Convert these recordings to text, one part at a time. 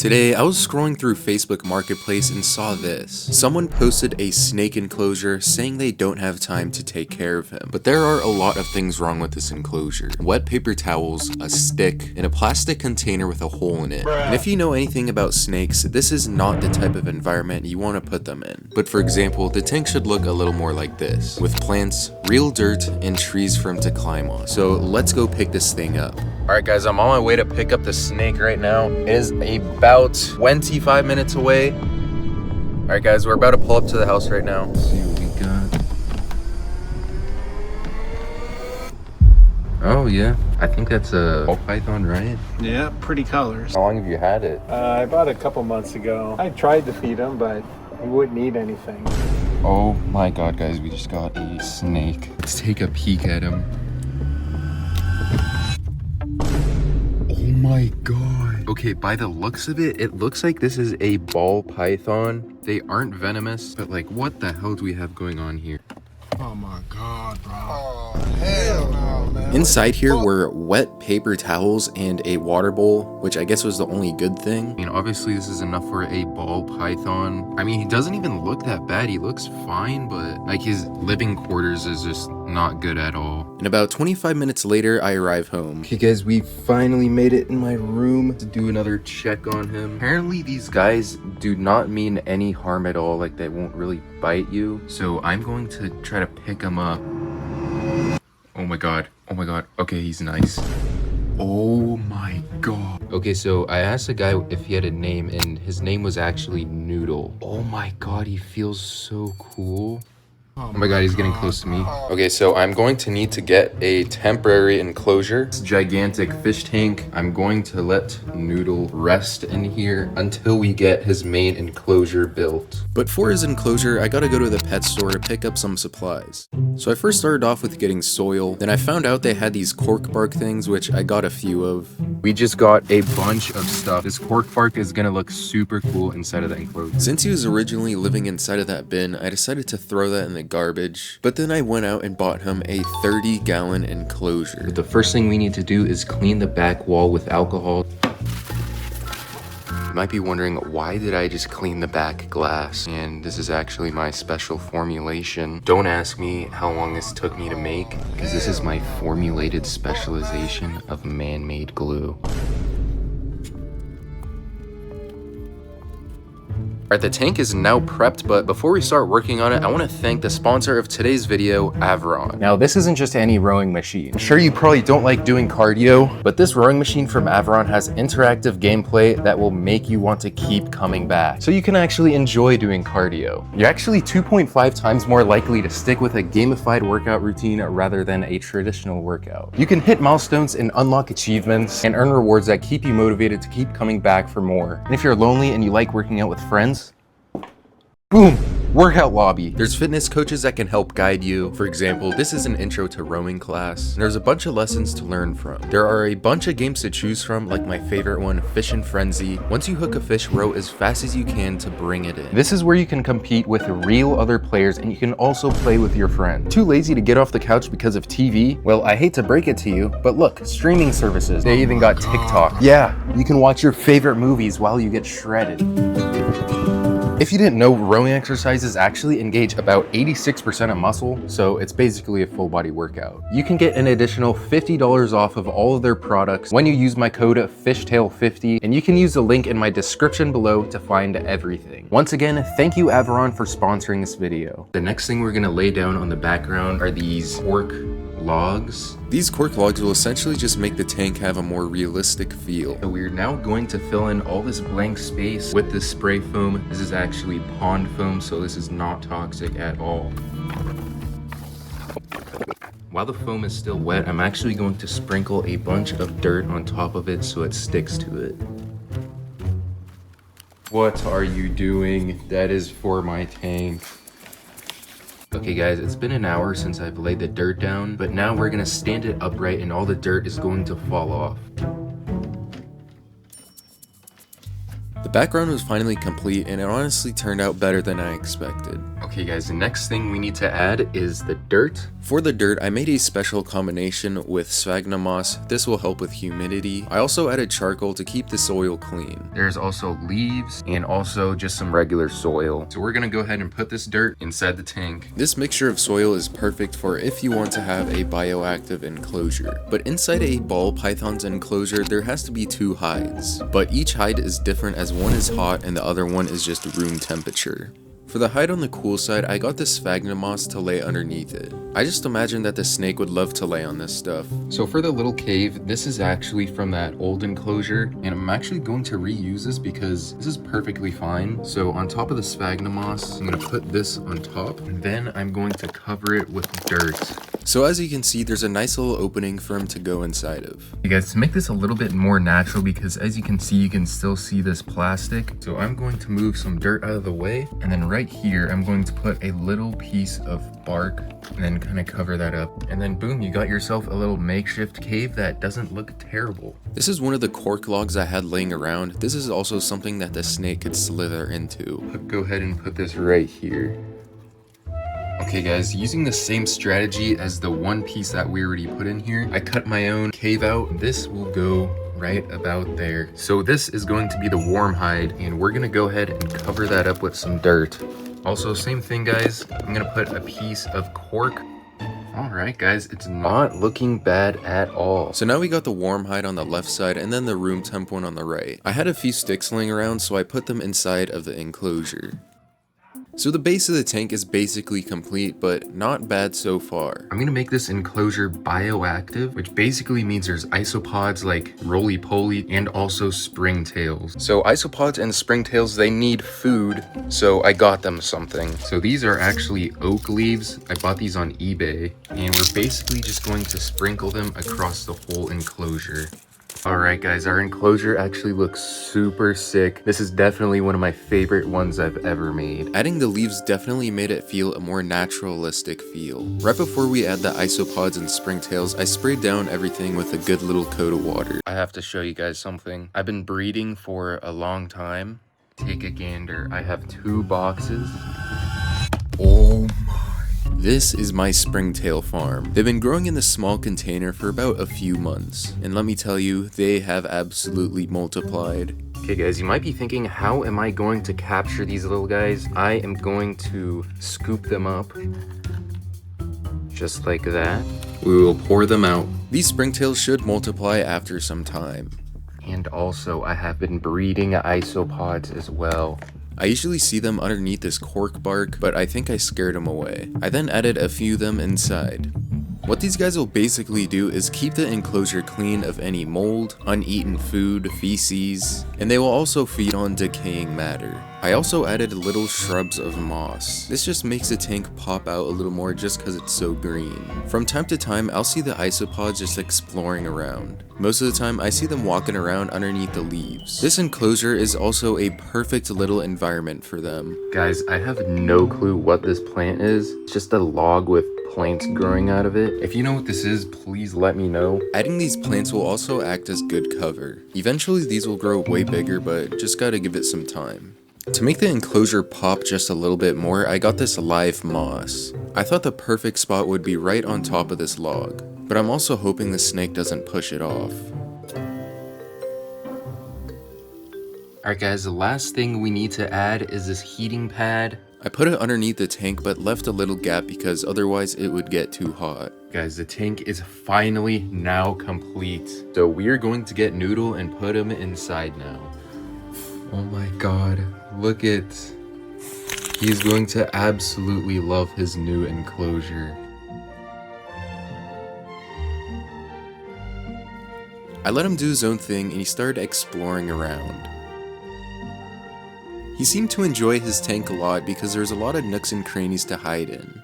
Today, I was scrolling through Facebook Marketplace and saw this. Someone posted a snake enclosure saying they don't have time to take care of him. But there are a lot of things wrong with this enclosure. Wet paper towels, a stick, and a plastic container with a hole in it. And if you know anything about snakes, this is not the type of environment you want to put them in. But for example, the tank should look a little more like this, with plants, real dirt, and trees for him to climb on. So let's go pick this thing up. Alright guys, I'm on my way to pick up the snake right now. It is about 25 minutes away. Alright guys, we're about to pull up to the house right now. Let's see what we got. Oh yeah, I think that's a ball python, right? Yeah, pretty colors. How long have you had it? I bought it a couple months ago. I tried to feed him, but he wouldn't eat anything. Oh my god guys, we just got a snake. Let's take a peek at him. Oh my god. Okay, by the looks of it, it looks like this is a ball python. They aren't venomous, but like what the hell do we have going on here? Oh my god, bro. Oh, hell no, man. Inside here were wet paper towels and a water bowl, which I guess was the only good thing. I mean, obviously this is enough for a ball python. I mean, he doesn't even look that bad. He looks fine, but like his living quarters is just not good at all. And about 25 minutes later, I arrive home. Okay guys, we finally made it in my room to do another check on him. Apparently these guys do not mean any harm at all. Like they won't really bite you. So I'm going to try to pick him up. Oh my god. Oh my god. Okay, he's nice. Oh my god. Okay, so I asked the guy if he had a name and his name was actually Noodle. Oh my god, he feels so cool. Oh my god, he's getting close to me. Okay, so I'm going to need to get a temporary enclosure. It's a gigantic fish tank. I'm going to let Noodle rest in here until we get his main enclosure built. But for his enclosure, I gotta go to the pet store to pick up some supplies. So I first started off with getting soil. Then I found out they had these cork bark things, which I got a few of. We just got a bunch of stuff. This cork bark is gonna look super cool inside of the enclosure. Since he was originally living inside of that bin, I decided to throw that in the garbage. But then I went out and bought him a 30-gallon enclosure. The first thing we need to do is clean the back wall with alcohol. You might be wondering, why did I just clean the back glass? And this is actually my special formulation. Don't ask me how long this took me to make, because this is my formulated specialization of man-made glue. Alright, the tank is now prepped, but before we start working on it, I want to thank the sponsor of today's video, Aviron. Now, this isn't just any rowing machine. I'm sure you probably don't like doing cardio, but this rowing machine from Aviron has interactive gameplay that will make you want to keep coming back. So you can actually enjoy doing cardio. You're actually 2.5 times more likely to stick with a gamified workout routine rather than a traditional workout. You can hit milestones and unlock achievements and earn rewards that keep you motivated to keep coming back for more. And if you're lonely and you like working out with friends, boom! Workout lobby. There's fitness coaches that can help guide you. For example, this is an intro to rowing class. And there's a bunch of lessons to learn from. There are a bunch of games to choose from, like my favorite one, Fish and Frenzy. Once you hook a fish, row as fast as you can to bring it in. This is where you can compete with real other players, and you can also play with your friend. Too lazy to get off the couch because of TV? Well, I hate to break it to you, but look, streaming services. They even got TikTok. Yeah, you can watch your favorite movies while you get shredded. If you didn't know, rowing exercises actually engage about 86% of muscle, so it's basically a full body workout. You can get an additional $50 off of all of their products when you use my code FISHTAIL50, and you can use the link in my description below to find everything. Once again, thank you Aviron for sponsoring this video. The next thing we're gonna lay down on the background are these cork logs. These cork logs will essentially just make the tank have a more realistic feel. So we're now going to fill in all this blank space with this spray foam. This is actually pond foam, so this is not toxic at all. While the foam is still wet, I'm actually going to sprinkle a bunch of dirt on top of it so it sticks to it. What are you doing? That is for my tank. Okay guys, it's been an hour since I've laid the dirt down, but now we're gonna stand it upright and all the dirt is going to fall off. The background was finally complete and it honestly turned out better than I expected. Okay guys, the next thing we need to add is the dirt. For the dirt, I made a special combination with sphagnum moss. This will help with humidity. I also added charcoal to keep the soil clean. There's also leaves and also just some regular soil. So we're gonna go ahead and put this dirt inside the tank. This mixture of soil is perfect for if you want to have a bioactive enclosure. But inside a ball python's enclosure, there has to be 2 hides. But each hide is different, as one is hot and the other one is just room temperature. For the hide on the cool side, I got this sphagnum moss to lay underneath it. I just imagined that the snake would love to lay on this stuff. So for the little cave, this is actually from that old enclosure, and I'm actually going to reuse this because this is perfectly fine. So on top of the sphagnum moss, I'm going to put this on top, and then I'm going to cover it with dirt. So as you can see, there's a nice little opening for him to go inside of. You guys, to make this a little bit more natural, because as you can see, you can still see this plastic. So I'm going to move some dirt out of the way, and then right here, I'm going to put a little piece of bark and then kind of cover that up. And then boom, you got yourself a little makeshift cave that doesn't look terrible. This is one of the cork logs I had laying around. This is also something that the snake could slither into. Go ahead and put this right here. Okay guys, using the same strategy as the one piece that we already put in here, I cut my own cave out. This will go right about there. So this is going to be the warm hide, and we're gonna go ahead and cover that up with some dirt. Also, same thing guys, I'm gonna put a piece of cork. Alright guys, it's not looking bad at all. So now we got the warm hide on the left side and then the room temp one on the right. I had a few sticks laying around, so I put them inside of the enclosure. So the base of the tank is basically complete, but not bad so far. I'm gonna make this enclosure bioactive, which basically means there's isopods like roly-poly and also springtails. So isopods and springtails, they need food, so I got them something. So these are actually oak leaves. I bought these on eBay, and we're basically just going to sprinkle them across the whole enclosure. Alright guys, our enclosure actually looks super sick. This is definitely one of my favorite ones I've ever made. Adding the leaves definitely made it feel a more naturalistic feel. Right before we add the isopods and springtails, I sprayed down everything with a good little coat of water. I have to show you guys something. I've been breeding for a long time. Take a gander. I have 2 boxes. Oh my. This is my springtail farm. They've been growing in this small container for about a few months, and let me tell you, they have absolutely multiplied. Okay guys, you might be thinking, how am I going to capture these little guys? I am going to scoop them up, just like that. We will pour them out. These springtails should multiply after some time. And also, I have been breeding isopods as well. I usually see them underneath this cork bark, but I think I scared them away. I then added a few of them inside. What these guys will basically do is keep the enclosure clean of any mold, uneaten food, feces, and they will also feed on decaying matter. I also added little shrubs of moss. This just makes the tank pop out a little more just because it's so green. From time to time, I'll see the isopods just exploring around. Most of the time, I see them walking around underneath the leaves. This enclosure is also a perfect little environment for them. Guys, I have no clue what this plant is. It's just a log with plants growing out of it. If you know what this is, please let me know. Adding these plants will also act as good cover. Eventually, these will grow way bigger, but just gotta give it some time. To make the enclosure pop just a little bit more, I got this live moss. I thought the perfect spot would be right on top of this log, but I'm also hoping the snake doesn't push it off. Alright guys, the last thing we need to add is this heating pad. I put it underneath the tank but left a little gap because otherwise it would get too hot. Guys, the tank is finally now complete. So we're going to get Noodle and put him inside now. Oh my god, look at... He's going to absolutely love his new enclosure. I let him do his own thing and he started exploring around. He seemed to enjoy his tank a lot because there's a lot of nooks and crannies to hide in.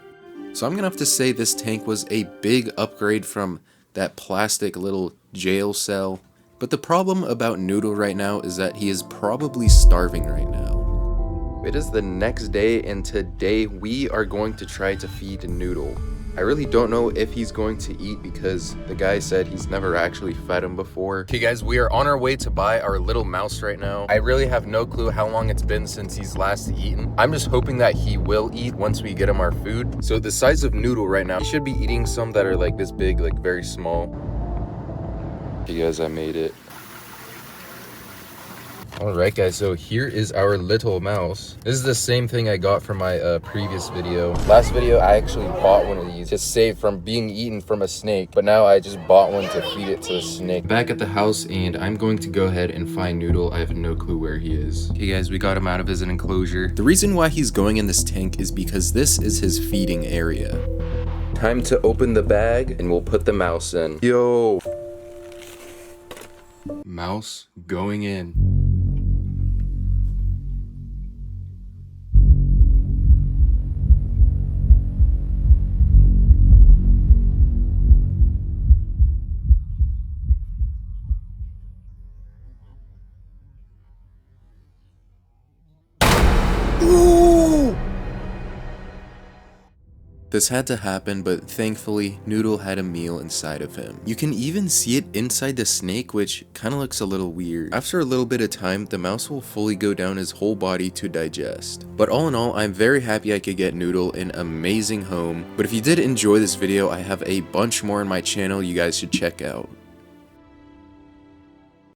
So I'm gonna have to say this tank was a big upgrade from that plastic little jail cell. But the problem about Noodle right now is that he is probably starving right now. It is the next day and today we are going to try to feed Noodle. I really don't know if he's going to eat because the guy said he's never actually fed him before. Okay guys, we are on our way to buy our little mouse right now. I really have no clue how long it's been since he's last eaten. I'm just hoping that he will eat once we get him our food. So the size of Noodle right now, he should be eating some that are like this big, like very small. Okay guys, I made it. Alright guys, so here is our little mouse. This is the same thing I got from my previous video. Last video, I actually bought one of these to save from being eaten from a snake, but now I just bought one to feed it to the snake. Back at the house, and I'm going to go ahead and find Noodle. I have no clue where he is. Okay guys, we got him out of his enclosure. The reason why he's going in this tank is because this is his feeding area. Time to open the bag, and we'll put the mouse in. Yo! Mouse going in. This had to happen, but thankfully, Noodle had a meal inside of him. You can even see it inside the snake, which kind of looks a little weird. After a little bit of time, the mouse will fully go down his whole body to digest. But all in all, I'm very happy I could get Noodle an amazing home. But if you did enjoy this video, I have a bunch more on my channel you guys should check out.